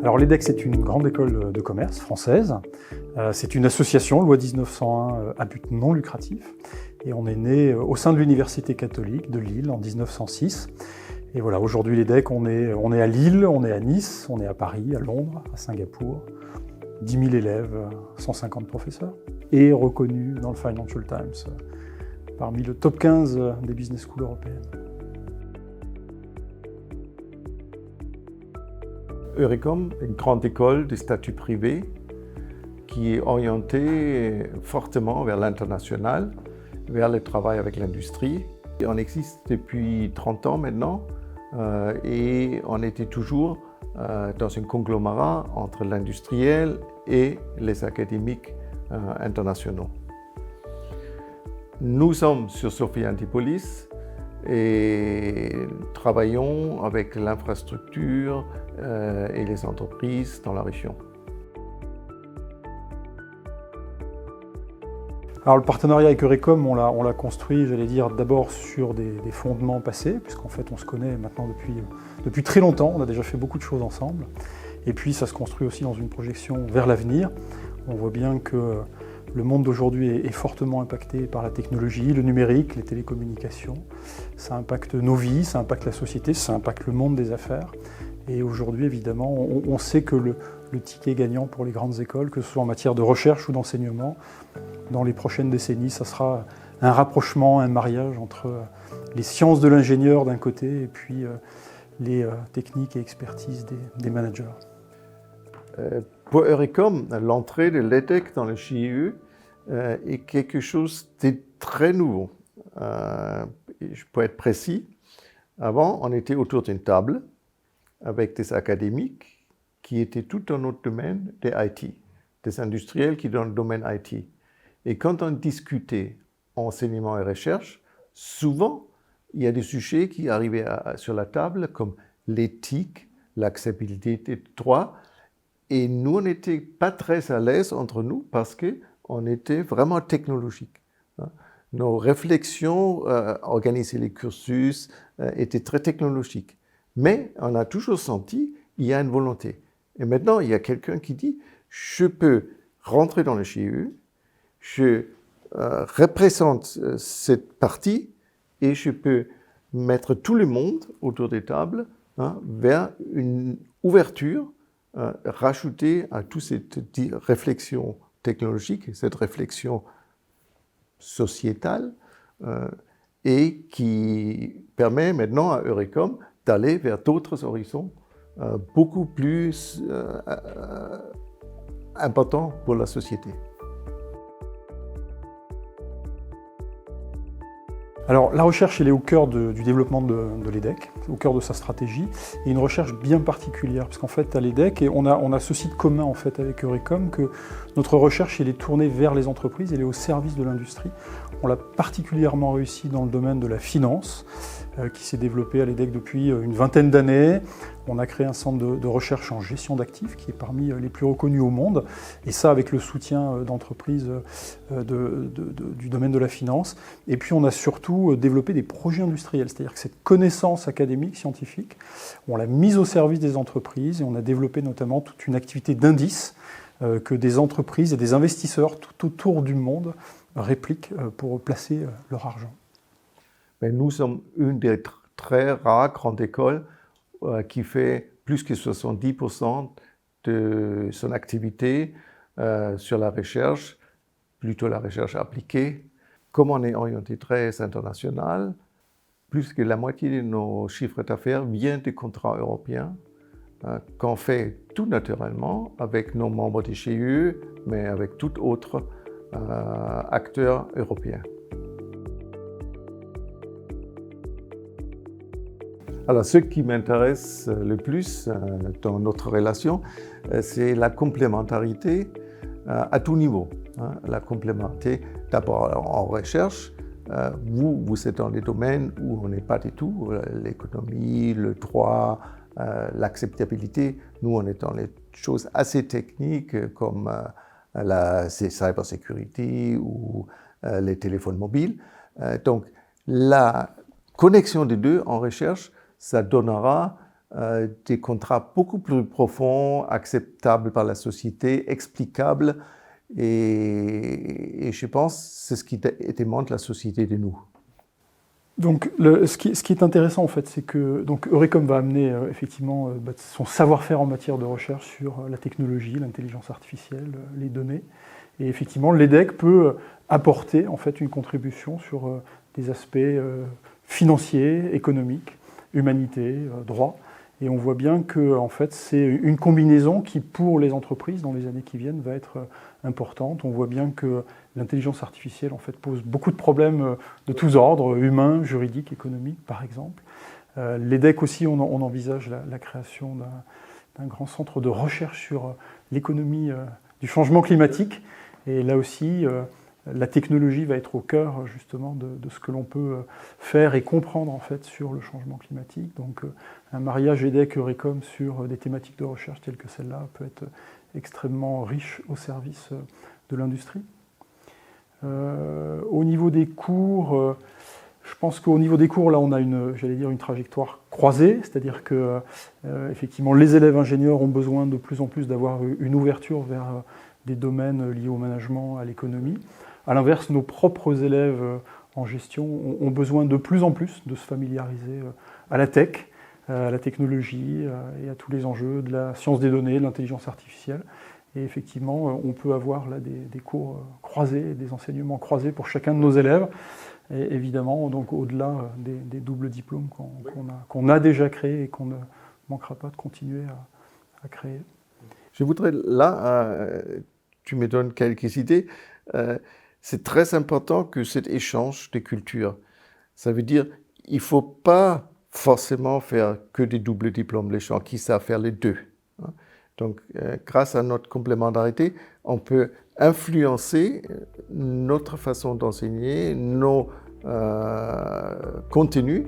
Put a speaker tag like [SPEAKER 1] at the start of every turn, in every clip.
[SPEAKER 1] Alors l'EDEC, c'est une grande école de commerce française. C'est une association, loi 1901, à but non lucratif. Et on est né au sein de l'Université catholique de Lille en 1906. Et voilà, aujourd'hui l'EDEC, on est à Lille, on est à Nice, on est à Paris, à Londres, à Singapour. 10 000 élèves, 150 professeurs. Et reconnu dans le Financial Times parmi le top 15 des business schools européennes.
[SPEAKER 2] Eurecom est une grande école de statut privé qui est orientée fortement vers l'international, vers le travail avec l'industrie. On existe depuis 30 ans maintenant et on était toujours dans un conglomérat entre l'industriel et les académiques internationaux. Nous sommes sur Sophia Antipolis et travaillons avec l'infrastructure et les entreprises dans la région.
[SPEAKER 1] Alors le partenariat avec Eurecom, on l'a construit, j'allais dire, d'abord sur des fondements passés, puisqu'en fait on se connaît maintenant depuis très longtemps, on a déjà fait beaucoup de choses ensemble. Et puis ça se construit aussi dans une projection vers l'avenir. On voit bien que le monde d'aujourd'hui est fortement impacté par la technologie, le numérique, les télécommunications. Ça impacte nos vies, ça impacte la société, ça impacte le monde des affaires. Et aujourd'hui, évidemment, on sait que le ticket gagnant pour les grandes écoles, que ce soit en matière de recherche ou d'enseignement, dans les prochaines décennies, ça sera un rapprochement, un mariage entre les sciences de l'ingénieur d'un côté et puis les techniques et expertises des managers.
[SPEAKER 2] Pour Eurecom, l'entrée de l'EDEC dans le JEE est quelque chose de très nouveau. Je peux être précis. Avant, on était autour d'une table avec des académiques qui étaient tout dans notre domaine des IT, des industriels qui sont dans le domaine IT. Et quand on discutait enseignement et recherche, souvent, il y a des sujets qui arrivaient sur la table comme l'éthique, l'acceptabilité des droits. Et nous, on n'était pas très à l'aise entre nous parce qu'on était vraiment technologique. Nos réflexions, organiser les cursus, étaient très technologiques. Mais on a toujours senti qu'il y a une volonté. Et maintenant, il y a quelqu'un qui dit « Je peux rentrer dans le JEE, je représente cette partie et je peux mettre tout le monde autour des tables vers une ouverture, rajouter à toute cette réflexion technologique, cette réflexion sociétale, et qui permet maintenant à Eurecom d'aller vers d'autres horizons beaucoup plus importants pour la société.
[SPEAKER 1] Alors la recherche, elle est au cœur du développement de l'EDEC, au cœur de sa stratégie, et une recherche bien particulière, parce qu'en fait à l'EDEC, et on a ceci de commun en fait avec Eurecom, que notre recherche elle est tournée vers les entreprises, elle est au service de l'industrie. On l'a particulièrement réussi dans le domaine de la finance, qui s'est développé à l'EDEC depuis une vingtaine d'années. On a créé un centre de recherche en gestion d'actifs qui est parmi les plus reconnus au monde, et ça avec le soutien d'entreprises du domaine de la finance. Et puis on a surtout développé des projets industriels, c'est-à-dire que cette connaissance académique, scientifique, on l'a mise au service des entreprises et on a développé notamment toute une activité d'indice que des entreprises et des investisseurs tout autour du monde répliquent pour placer leur argent.
[SPEAKER 2] Mais nous sommes une des très rares grandes écoles qui fait plus que 70% de son activité sur la recherche, plutôt la recherche appliquée. Comme on est orienté très international, plus que la moitié de nos chiffres d'affaires vient des contrats européens qu'on fait tout naturellement avec nos membres du JEE, mais avec tout autre acteurs européens. Alors, ce qui m'intéresse le plus dans notre relation, c'est la complémentarité à tout niveau. La complémentarité, d'abord en recherche. Vous êtes dans des domaines où on n'est pas du tout, l'économie, le droit, l'acceptabilité. Nous, on est dans les choses assez techniques comme la cybersécurité ou les téléphones mobiles. Donc, la connexion des deux en recherche, ça donnera des contrats beaucoup plus profonds, acceptables par la société, explicables. Et je pense que c'est ce qui demande la société de nous.
[SPEAKER 1] Donc, ce qui est intéressant, en fait, c'est que Eurecom va amener effectivement son savoir-faire en matière de recherche sur la technologie, l'intelligence artificielle, les données. Et effectivement, l'EDEC peut apporter en fait une contribution sur des aspects financiers, économiques, humanité, droit. Et on voit bien que en fait, c'est une combinaison qui, pour les entreprises, dans les années qui viennent, va être importante. On voit bien que l'intelligence artificielle en fait, pose beaucoup de problèmes de tous ordres, humains, juridiques, économiques, par exemple. L'EDEC aussi, on envisage la création d'un grand centre de recherche sur l'économie du changement climatique. Et là aussi, la technologie va être au cœur justement de ce que l'on peut faire et comprendre en fait sur le changement climatique. Donc un mariage EDEC-Eurecom sur des thématiques de recherche telles que celle-là peut être extrêmement riche au service de l'industrie. Au niveau des cours, je pense qu'au niveau des cours, là, on a une trajectoire croisée, c'est-à-dire que effectivement, les élèves ingénieurs ont besoin de plus en plus d'avoir une ouverture vers des domaines liés au management, à l'économie. À l'inverse, nos propres élèves en gestion ont besoin de plus en plus de se familiariser à la tech, à la technologie et à tous les enjeux de la science des données, de l'intelligence artificielle. Et effectivement, on peut avoir là des cours croisés, des enseignements croisés pour chacun de nos élèves. Et évidemment, donc au-delà des doubles diplômes qu'on a déjà créés et qu'on ne manquera pas de continuer à créer.
[SPEAKER 2] Je voudrais, là, tu me donnes quelques idées. C'est très important que cet échange de cultures, ça veut dire qu'il ne faut pas forcément faire que des doubles diplômes, les gens qui savent faire les deux. Donc, grâce à notre complémentarité, on peut influencer notre façon d'enseigner, nos contenus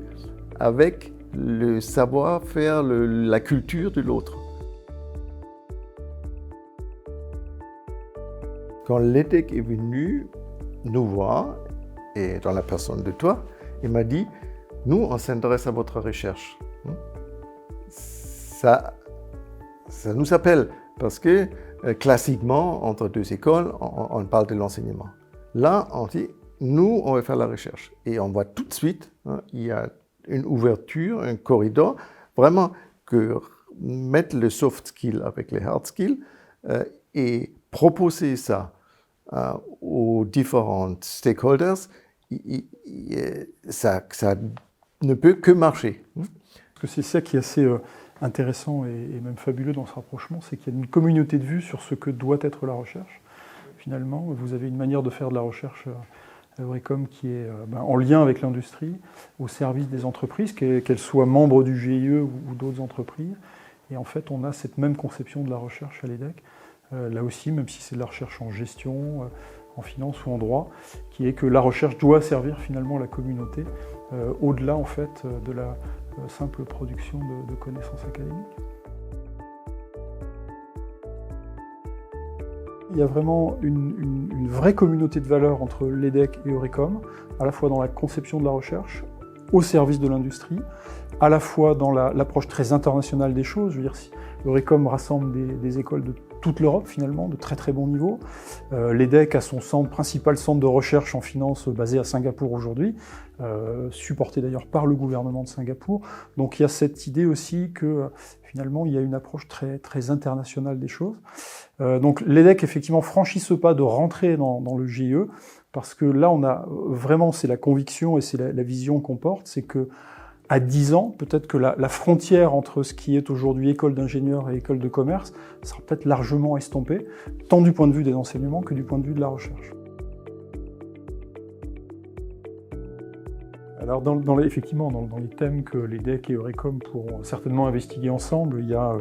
[SPEAKER 2] avec le savoir-faire, la culture de l'autre. Quand l'EDEC est venu nous voir, et dans la personne de toi, il m'a dit, nous, on s'intéresse à votre recherche. Ça nous appelle, parce que classiquement, entre deux écoles, on parle de l'enseignement. Là, on dit, nous, on va faire la recherche. Et on voit tout de suite, il y a une ouverture, un corridor, vraiment que mettre le soft skill avec les hard skills et proposer ça aux différents stakeholders, ça ne peut que marcher.
[SPEAKER 1] Parce que c'est ça qui est assez intéressant et même fabuleux dans ce rapprochement, c'est qu'il y a une communauté de vues sur ce que doit être la recherche. Finalement, vous avez une manière de faire de la recherche à Eurecom qui est en lien avec l'industrie, au service des entreprises, qu'elles soient membres du GIE ou d'autres entreprises. Et en fait, on a cette même conception de la recherche à l'EDEC. Là aussi, même si c'est de la recherche en gestion, en finance ou en droit, qui est que la recherche doit servir finalement la communauté, au-delà en fait de la simple production de connaissances académiques. Il y a vraiment une vraie communauté de valeurs entre l'EDEC et Eurecom, à la fois dans la conception de la recherche, au service de l'industrie, à la fois dans l'approche très internationale des choses. Je veux dire, si Eurecom rassemble des écoles de toute l'Europe finalement, de très très bon niveau. L'EDEC a son principal centre de recherche en finance basé à Singapour aujourd'hui, supporté d'ailleurs par le gouvernement de Singapour. Donc il y a cette idée aussi que finalement il y a une approche très, très internationale des choses. Donc l'EDEC effectivement franchit ce pas de rentrer dans le GIE, parce que là on a vraiment, c'est la conviction et c'est la vision qu'on porte, c'est que à 10 ans, peut-être que la frontière entre ce qui est aujourd'hui école d'ingénieur et école de commerce sera peut-être largement estompée, tant du point de vue des enseignements que du point de vue de la recherche. Alors effectivement, dans les thèmes que l'EDEC et Eurecom pourront certainement investiguer ensemble, il y a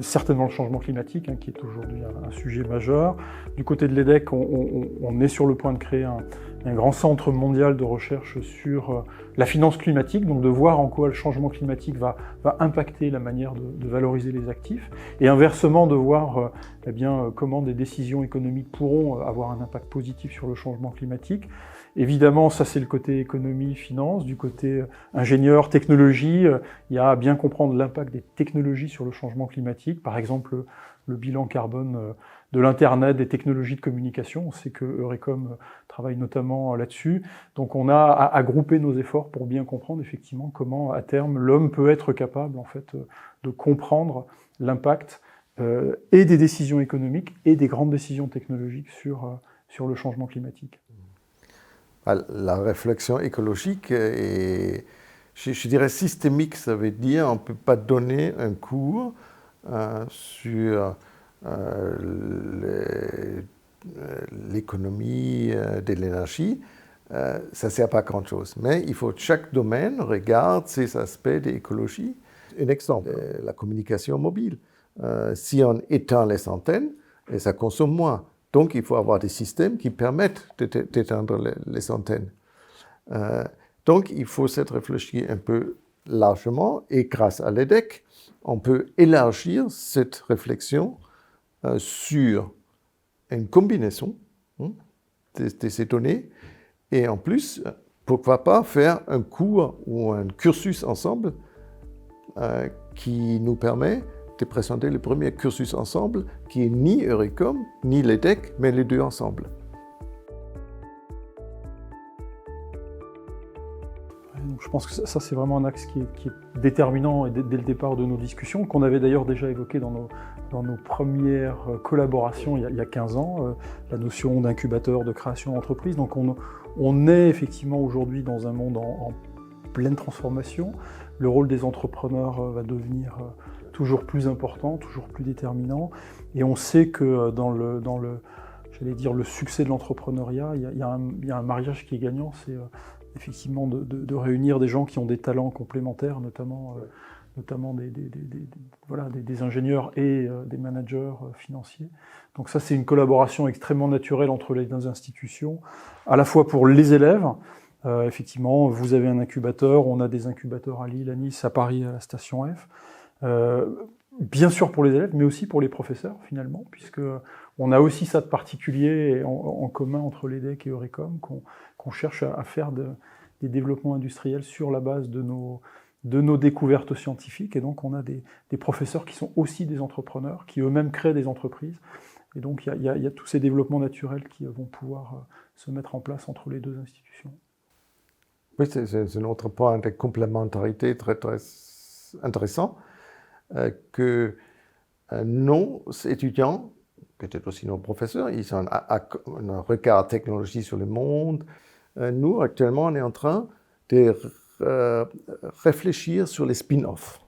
[SPEAKER 1] certainement le changement climatique, qui est aujourd'hui un sujet majeur. Du côté de l'EDEC, on est sur le point de créer un grand centre mondial de recherche sur la finance climatique, donc de voir en quoi le changement climatique va impacter la manière de valoriser les actifs, et inversement de voir eh bien, comment des décisions économiques pourront avoir un impact positif sur le changement climatique. Évidemment, ça c'est le côté économie, finance. Du côté ingénieur, technologie, il y a à bien comprendre l'impact des technologies sur le changement climatique. Par exemple, le bilan carbone de l'Internet, des technologies de communication. On sait que Eurecom travaille notamment là-dessus. Donc on a à grouper nos efforts pour bien comprendre effectivement comment, à terme, l'homme peut être capable en fait, de comprendre l'impact et des décisions économiques et des grandes décisions technologiques sur le changement climatique.
[SPEAKER 2] La réflexion écologique est, je dirais, systémique. Ça veut dire qu'on ne peut pas donner un cours sur l'économie de l'énergie. Ça ne sert pas à grand-chose. Mais il faut que chaque domaine regarde ces aspects d'écologie. Un exemple, la communication mobile. Si on éteint les antennes, ça consomme moins. Donc, il faut avoir des systèmes qui permettent d'éteindre les antennes. Donc, il faut s'être réfléchi un peu largement et grâce à l'EDEC, on peut élargir cette réflexion sur une combinaison de ces données et en plus, pourquoi pas faire un cours ou un cursus ensemble qui nous permet de présenter le premier cursus ensemble qui est ni Eurecom, ni l'EDEC, mais les deux ensemble.
[SPEAKER 1] Donc je pense que ça c'est vraiment un axe qui est déterminant et dès le départ de nos discussions, qu'on avait d'ailleurs déjà évoqué dans nos premières collaborations il y a 15 ans, la notion d'incubateur, de création d'entreprise. Donc on est effectivement aujourd'hui dans un monde en pleine transformation. Le rôle des entrepreneurs va devenir toujours plus important, toujours plus déterminant. Et on sait que dans le succès de l'entrepreneuriat, il y a un mariage qui est gagnant, c'est effectivement de réunir des gens qui ont des talents complémentaires, notamment des ingénieurs et des managers financiers. Donc ça, c'est une collaboration extrêmement naturelle entre les deux institutions, à la fois pour les élèves. Effectivement, vous avez un incubateur, on a des incubateurs à Lille, à Nice, à Paris, à la station F. Bien sûr pour les élèves, mais aussi pour les professeurs, finalement, puisque on a aussi ça de particulier en commun entre l'EDEC et Eurecom, qu'on cherche à faire des développements industriels sur la base de nos découvertes scientifiques. Et donc, on a des professeurs qui sont aussi des entrepreneurs, qui eux-mêmes créent des entreprises. Et donc, il y a tous ces développements naturels qui vont pouvoir se mettre en place entre les deux institutions.
[SPEAKER 2] Oui, c'est un autre point de complémentarité très, très intéressant, que nos étudiants, peut-être aussi nos professeurs, ils ont un regard technologie sur le monde. Nous, actuellement, on est en train de réfléchir sur les spin-offs.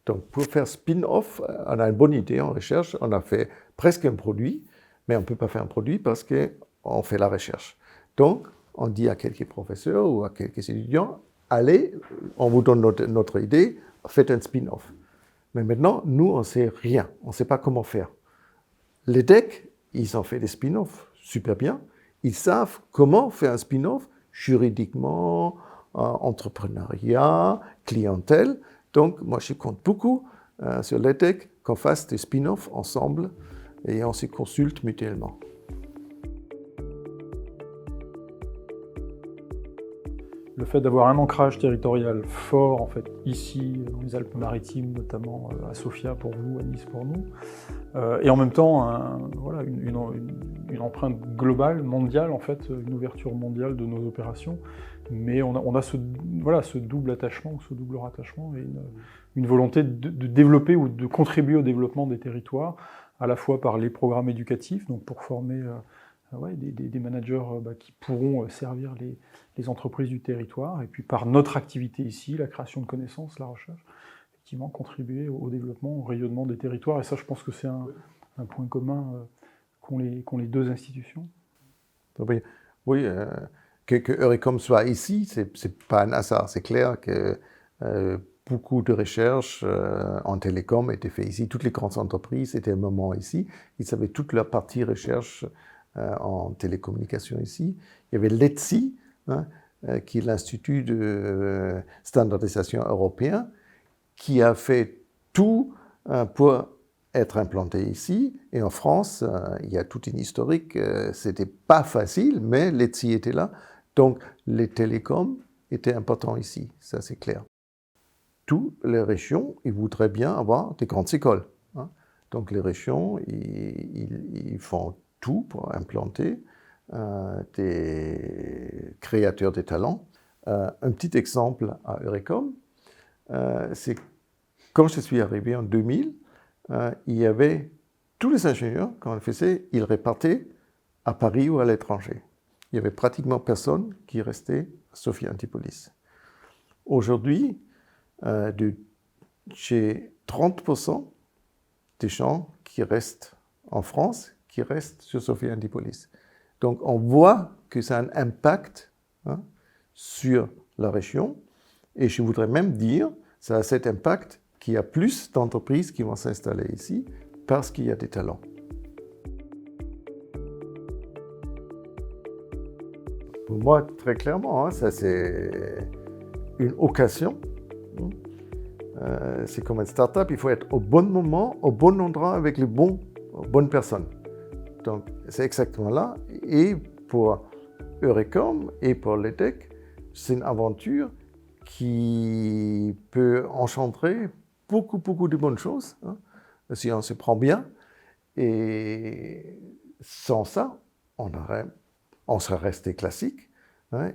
[SPEAKER 2] Donc, pour faire spin-off, on a une bonne idée en recherche, on a fait presque un produit, mais on ne peut pas faire un produit parce qu'on fait la recherche. Donc, on dit à quelques professeurs ou à quelques étudiants, allez, on vous donne notre idée, faites un spin-off. Mais maintenant, nous, on ne sait rien, on ne sait pas comment faire. L'EDEC, ils ont fait des spin-offs, super bien. Ils savent comment faire un spin-off juridiquement, entrepreneuriat, clientèle. Donc, moi, je compte beaucoup sur l'EDEC qu'on fasse des spin-offs ensemble et on se consulte mutuellement.
[SPEAKER 1] Le fait d'avoir un ancrage territorial fort, en fait, ici, dans les Alpes-Maritimes, notamment à Sofia pour vous, à Nice pour nous, et en même temps, une empreinte globale, mondiale, en fait, une ouverture mondiale de nos opérations. Mais on a ce double attachement, ce double rattachement, et une volonté de développer ou de contribuer au développement des territoires, à la fois par les programmes éducatifs, donc pour former des managers qui pourront servir les entreprises du territoire, et puis par notre activité ici, la création de connaissances, la recherche, effectivement contribuer au développement, au rayonnement des territoires. Et ça, je pense que c'est un point commun qu'ont les deux institutions.
[SPEAKER 2] Oui, que Eurecom soit ici, c'est pas un hasard. C'est clair que beaucoup de recherches en télécom étaient faites ici. Toutes les grandes entreprises étaient à un moment ici. Ils avaient toute leur partie recherche en télécommunication ici. Il y avait l'ETSI, qui est l'Institut de standardisation européen, qui a fait tout pour être implanté ici. Et en France, il y a toute une historique. C'était pas facile, mais l'ETSI était là. Donc, les télécoms étaient importants ici, ça c'est clair. Toutes les régions, ils voudraient bien avoir des grandes écoles. Donc, les régions, ils font tout pour implanter des créateurs de talents. Un petit exemple à Eurecom, c'est quand je suis arrivé en 2000, il y avait tous les ingénieurs, quand on le faisait, ils repartaient à Paris ou à l'étranger. Il n'y avait pratiquement personne qui restait à Sophia Antipolis. Aujourd'hui, j'ai 30% des gens qui restent en France, qui restent sur Sophia Antipolis. Donc on voit que ça a un impact sur la région. Et je voudrais même dire, ça a cet impact qu'il y a plus d'entreprises qui vont s'installer ici parce qu'il y a des talents. Pour moi, très clairement, ça c'est une occasion. C'est comme une start-up, il faut être au bon moment, au bon endroit, avec les bonnes personnes. Donc c'est exactement là. Et pour Eurecom et pour l'EDEC, c'est une aventure qui peut engendrer beaucoup de bonnes choses, si on se prend bien. Et sans ça, on serait resté classique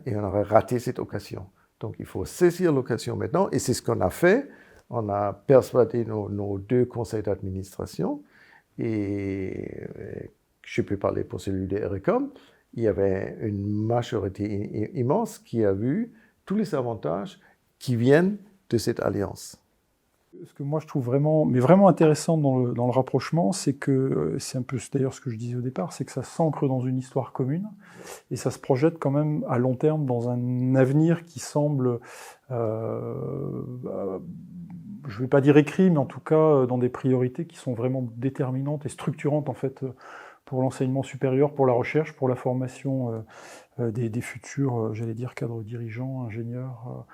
[SPEAKER 2] et on aurait raté cette occasion. Donc il faut saisir l'occasion maintenant, et c'est ce qu'on a fait. On a persuadé nos 2 conseils d'administration, et je peux parler pour celui de Eurecom. Il y avait une majorité immense qui a vu tous les avantages qui viennent de cette alliance.
[SPEAKER 1] Ce que moi je trouve vraiment intéressant dans le rapprochement, c'est que, c'est un peu d'ailleurs ce que je disais au départ, c'est que ça s'ancre dans une histoire commune et ça se projette quand même à long terme dans un avenir qui semble, je ne vais pas dire écrit, mais en tout cas dans des priorités qui sont vraiment déterminantes et structurantes en fait pour l'enseignement supérieur, pour la recherche, pour la formation des futurs, j'allais dire, cadres dirigeants, ingénieurs.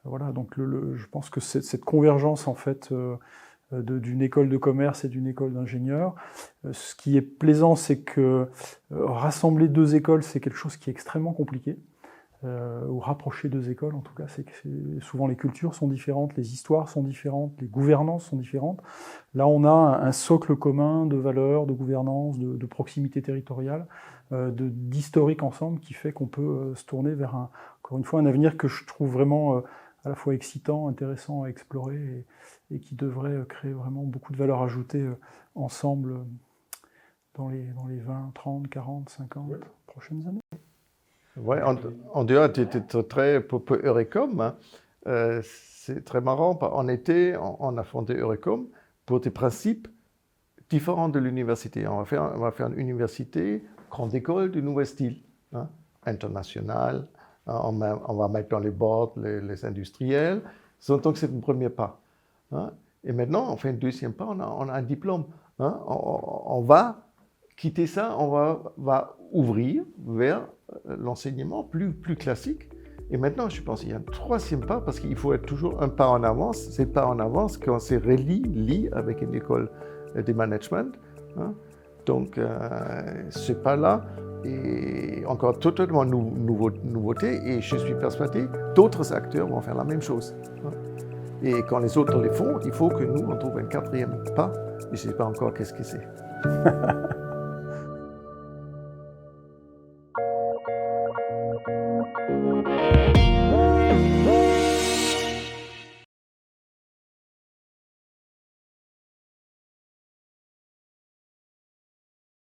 [SPEAKER 1] Voilà, donc je pense que cette convergence en fait d'une école de commerce et d'une école d'ingénieurs, ce qui est plaisant, c'est que rassembler 2 écoles, c'est quelque chose qui est extrêmement compliqué, ou rapprocher 2 écoles en tout cas, c'est que souvent les cultures sont différentes, les histoires sont différentes, les gouvernances sont différentes. Là, on a un socle commun de valeurs, de gouvernance, de proximité territoriale, d'historique ensemble, qui fait qu'on peut se tourner vers encore une fois un avenir que je trouve vraiment à la fois excitant, intéressant à explorer et qui devrait créer vraiment beaucoup de valeur ajoutée ensemble dans les 20, 30, 40, 50 prochaines années.
[SPEAKER 2] Oui, en dehors, tu étais très pour Eurecom. C'est très marrant. En été, on a fondé Eurecom pour des principes différents de l'université. On va faire une université, grande école de nouveau style, internationale. On va mettre dans les boards les industriels. Donc, c'est le premier pas. Et maintenant, on fait un deuxième pas, on a un diplôme. On va quitter ça, on va ouvrir vers l'enseignement plus classique. Et maintenant, je pense qu'il y a un troisième pas, parce qu'il faut être toujours un pas en avance. C'est pas en avance quand c'est lie avec une école de management. Donc, ce pas-là est encore totalement nouveauté, et je suis persuadé d'autres acteurs vont faire la même chose. Et quand les autres les font, il faut que nous, on trouve un 4e pas, et je ne sais pas encore qu'est-ce que c'est.